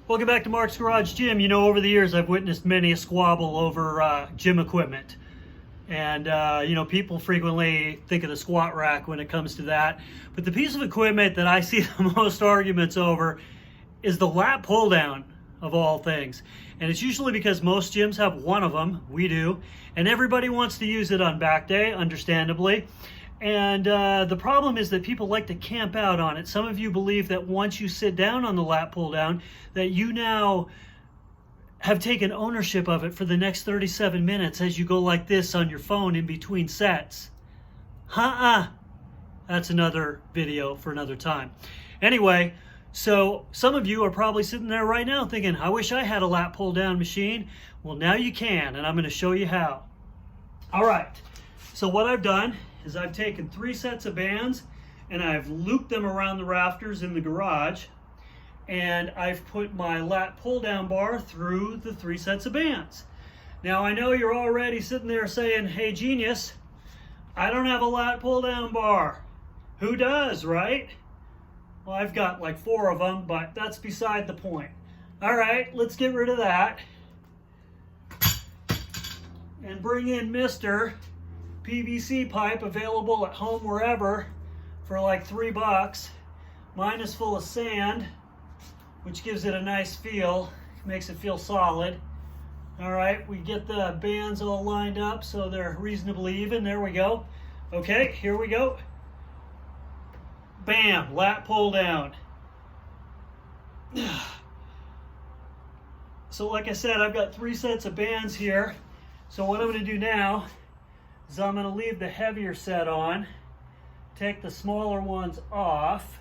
Welcome back to Mark's Garage Gym. You know, over the years I've witnessed many a squabble over gym equipment. And, you know, people frequently think of the squat rack when it comes to that. But the piece of equipment that I see the most arguments over is the lat pull down, of all things. And it's usually because most gyms have one of them. We do. And everybody wants to use it on back day, understandably. And the problem is that people like to camp out on it. Some of you believe that once you sit down on the lat pull down, that you now have taken ownership of it for the next 37 minutes as you go like this on your phone in between sets. That's another video for another time. Anyway, so some of you are probably sitting there right now thinking, I wish I had a lat pull down machine. Well, now you can, and I'm going to show you how. All right, so what I've done is I've taken 3 sets of bands and I've looped them around the rafters in the garage, and I've put my lat pull down bar through the 3 sets of bands. Now I know you're already sitting there saying, hey genius, I don't have a lat pull down bar. Who does, right? Well, I've got like 4 of them, but that's beside the point. All right, let's get rid of that and bring in Mr. PVC pipe, available at home wherever for like $3. Mine is full of sand, which gives it a nice feel, makes it feel solid. All right, we get the bands all lined up so they're reasonably even. There we go. Okay, here we go. Bam, lat pull down. So like I said, I've got 3 sets of bands here. So what I'm going to do now is I'm going to leave the heavier set on, take the smaller ones off,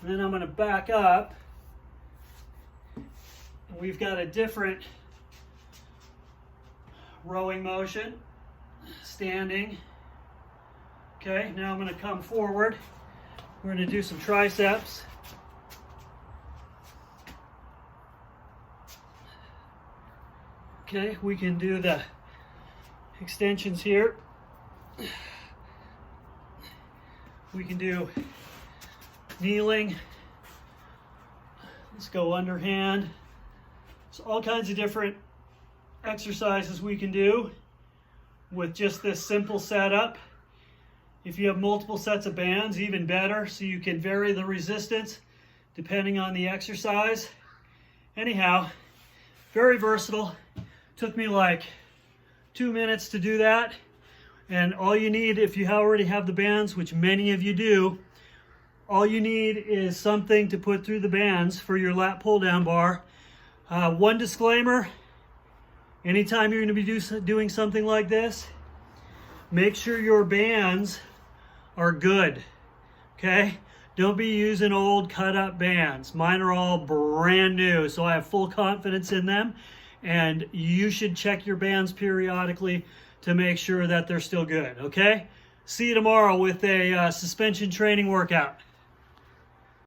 and then I'm going to back up. We've got a different rowing motion, standing. Okay, now I'm going to come forward. We're going to do some triceps. Okay, we can do the extensions here. We can do kneeling. Let's go underhand. There's all kinds of different exercises we can do with just this simple setup. If you have multiple sets of bands, even better, so you can vary the resistance depending on the exercise. Anyhow, very versatile. Took me like 2 minutes to do that, and all you need, if you already have the bands, which many of you do, all you need is something to put through the bands for your lat pull down bar. One disclaimer: anytime you're going to be doing something like this, make sure your bands are good. Okay, don't be using old cut up bands. Mine are all brand new, so I have full confidence in them. And you should check your bands periodically to make sure that they're still good, okay? See you tomorrow with a suspension training workout.